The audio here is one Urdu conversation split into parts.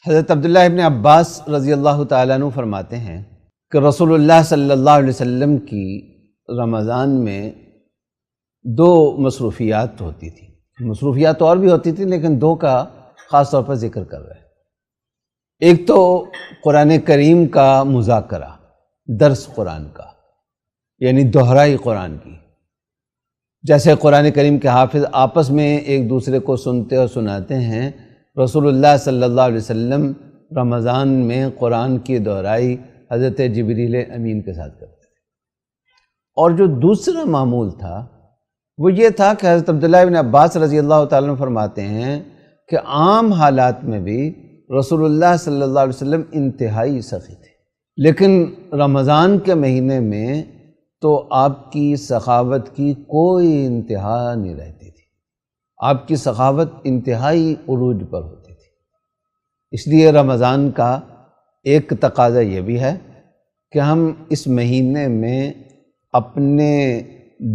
حضرت عبداللہ ابن عباس رضی اللہ تعالیٰ عنہ فرماتے ہیں کہ رسول اللہ صلی اللہ علیہ وسلم کی رمضان میں دو مصروفیات ہوتی تھیں. مصروفیات اور بھی ہوتی تھیں لیکن دو کا خاص طور پر ذکر کر رہے ہیں. ایک تو قرآن کریم کا مذاکرہ، درس قرآن کا، یعنی دہرائی قرآن کی. جیسے قرآن کریم کے حافظ آپس میں ایک دوسرے کو سنتے اور سناتے ہیں، رسول اللہ صلی اللہ علیہ وسلم رمضان میں قرآن کی دہرائی حضرت جبریل امین کے ساتھ کرتے تھے. اور جو دوسرا معمول تھا وہ یہ تھا کہ حضرت عبداللہ ابن عباس رضی اللہ تعالیٰ عنہ فرماتے ہیں کہ عام حالات میں بھی رسول اللہ صلی اللہ علیہ وسلم انتہائی سخی تھے، لیکن رمضان کے مہینے میں تو آپ کی سخاوت کی کوئی انتہا نہیں رہتی تھی. آپ کی سخاوت انتہائی عروج پر ہوتی تھی. اس لیے رمضان کا ایک تقاضا یہ بھی ہے کہ ہم اس مہینے میں اپنے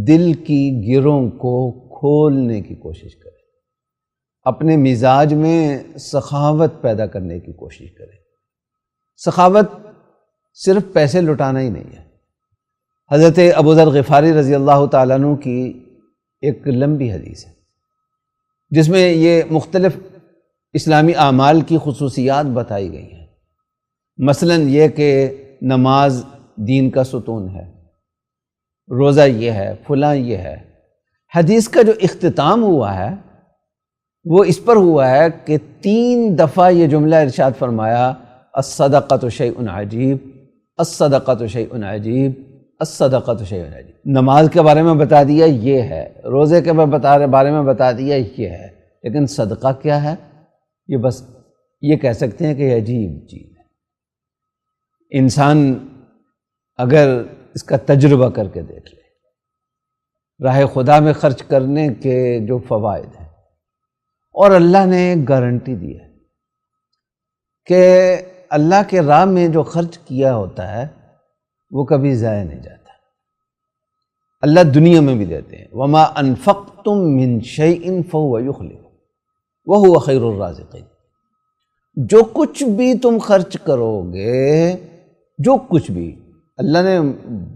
دل کی گروں کو کھولنے کی کوشش کریں، اپنے مزاج میں سخاوت پیدا کرنے کی کوشش کریں. سخاوت صرف پیسے لٹانا ہی نہیں ہے. حضرت ابو ذر غفاری رضی اللہ تعالیٰ عنہ کی ایک لمبی حدیث ہے جس میں یہ مختلف اسلامی اعمال کی خصوصیات بتائی گئی ہیں. مثلا یہ کہ نماز دین کا ستون ہے، روزہ یہ ہے، فلاں یہ ہے. حدیث کا جو اختتام ہوا ہے وہ اس پر ہوا ہے کہ 3 دفعہ یہ جملہ ارشاد فرمایا، الصدقۃ شیء عجیب، الصدقۃ شیء عجیب، الصدقۃ شیء عجیب. نماز کے بارے میں بتا دیا یہ ہے، روزے کے بارے میں بتا دیا یہ ہے، لیکن صدقہ کیا ہے یہ بس یہ کہہ سکتے ہیں کہ یہ عجیب چیز ہے. انسان اگر اس کا تجربہ کر کے دیکھ لے راہ خدا میں خرچ کرنے کے جو فوائد ہیں، اور اللہ نے ایک گارنٹی دی ہے کہ اللہ کے راہ میں جو خرچ کیا ہوتا ہے وہ کبھی ضائع نہیں جاتا. اللہ دنیا میں بھی دیتے ہیں، وَمَا أَنفَقْتُم مِّن شَيْءٍ فَهُوَ يُخْلِفُهُ وَهُوَ خَيْرُ الرَّازِقِينَ. جو کچھ بھی تم خرچ کرو گے، جو کچھ بھی، اللہ نے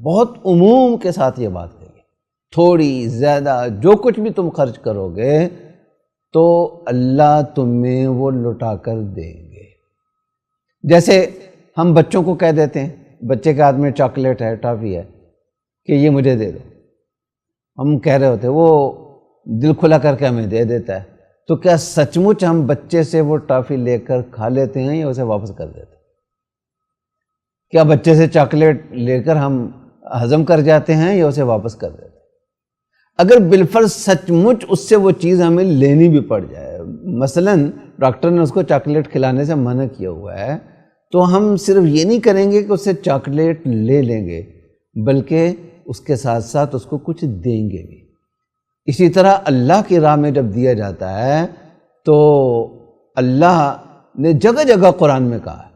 بہت عموم کے ساتھ یہ بات کہی ہے، تھوڑی زیادہ جو کچھ بھی تم خرچ کرو گے تو اللہ تمہیں وہ لٹا کر دیں گے. جیسے ہم بچوں کو کہہ دیتے ہیں، بچے کے ہاتھ میں چاکلیٹ ہے، ٹافی ہے، کہ یہ مجھے دے دو. ہم کہہ رہے ہوتے وہ دل کھلا کر کے ہمیں دے دیتا ہے. تو کیا سچ مچ ہم بچے سے وہ ٹافی لے کر کھا لیتے ہیں یا اسے واپس کر دیتے ہیں؟ کیا بچے سے چاکلیٹ لے کر ہم ہضم کر جاتے ہیں یا اسے واپس کر دیتے ہیں؟ اگر بالفرض سچ مچ اس سے وہ چیز ہمیں لینی بھی پڑ جائے، مثلا ڈاکٹر نے اس کو چاکلیٹ کھلانے سے منع کیا ہوا ہے، تو ہم صرف یہ نہیں کریں گے کہ اس سے چاکلیٹ لے لیں گے، بلکہ اس کے ساتھ ساتھ اس کو کچھ دیں گے بھی. اسی طرح اللہ کی راہ میں جب دیا جاتا ہے تو اللہ نے جگہ جگہ قرآن میں کہا ہے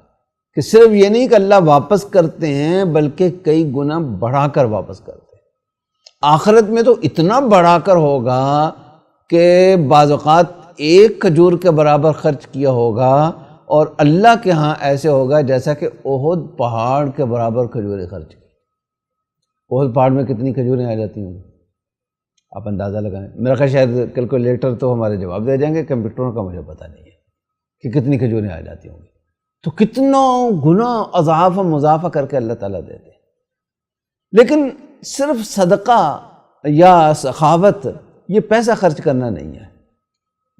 کہ صرف یہ نہیں کہ اللہ واپس کرتے ہیں بلکہ کئی گنا بڑھا کر واپس کرتے ہیں. آخرت میں تو اتنا بڑھا کر ہوگا کہ بعض اوقات 1 کھجور کے برابر خرچ کیا ہوگا، اور اللہ کے ہاں ایسے ہوگا جیسا کہ احد پہاڑ کے برابر کھجوریں خرچ کی. احد پہاڑ میں کتنی کھجوریں آ جاتی ہوں گی آپ اندازہ لگائیں. میرا خیال شاید کیلکولیٹر تو ہمارے جواب دے جائیں گے، کمپیوٹروں کا مجھے پتہ نہیں ہے کہ کتنی کھجوریں آ جاتی ہوں گی. تو کتنا گنا اضعاف و مضاعفہ کر کے اللہ تعالیٰ دیتے ہیں. لیکن صرف صدقہ یا سخاوت یہ پیسہ خرچ کرنا نہیں ہے،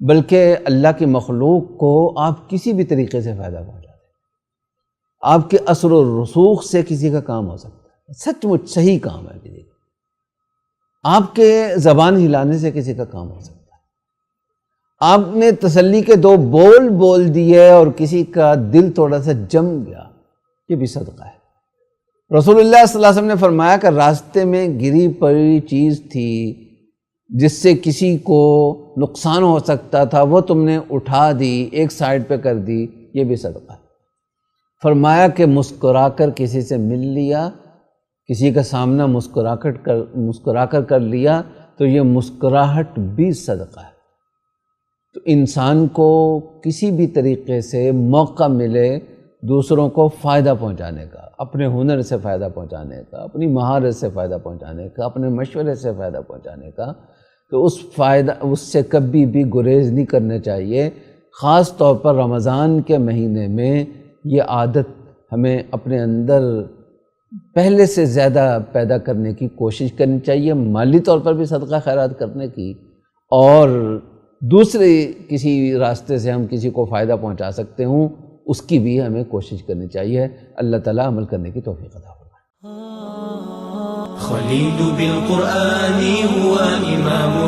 بلکہ اللہ کی مخلوق کو آپ کسی بھی طریقے سے فائدہ پہنچاتے ہیں. آپ کے اثر و رسوخ سے کسی کا کام ہو سکتا ہے، سچ مچ صحیح کام ہے کسی کا. آپ کے زبان ہلانے سے کسی کا کام ہو سکتا ہے. آپ نے تسلی کے 2 بول بول دیے اور کسی کا دل تھوڑا سا جم گیا، یہ بھی صدقہ ہے. رسول اللہ صلی اللہ علیہ وسلم نے فرمایا کہ راستے میں گری پڑی چیز تھی جس سے کسی کو نقصان ہو سکتا تھا، وہ تم نے اٹھا دی، ایک سائڈ پہ کر دی، یہ بھی صدقہ ہے. فرمایا کہ مسکرا کر کسی سے مل لیا، کسی کا سامنا مسکرا کر لیا تو یہ مسکراہٹ بھی صدقہ ہے. تو انسان کو کسی بھی طریقے سے موقع ملے دوسروں کو فائدہ پہنچانے کا، اپنے ہنر سے فائدہ پہنچانے کا، اپنی مہارت سے فائدہ پہنچانے کا، اپنے مشورے سے فائدہ پہنچانے کا، تو اس سے کبھی بھی گریز نہیں کرنے چاہیے۔ خاص طور پر رمضان کے مہینے میں یہ عادت ہمیں اپنے اندر پہلے سے زیادہ پیدا کرنے کی کوشش کرنی چاہیے، مالی طور پر بھی صدقہ خیرات کرنے کی، اور دوسرے کسی راستے سے ہم کسی کو فائدہ پہنچا سکتے ہوں اس کی بھی ہمیں کوشش کرنی چاہیے۔ اللہ تعالیٰ عمل کرنے کی توفیق عطا فرمائے۔ خليل بالقرآن هو إمام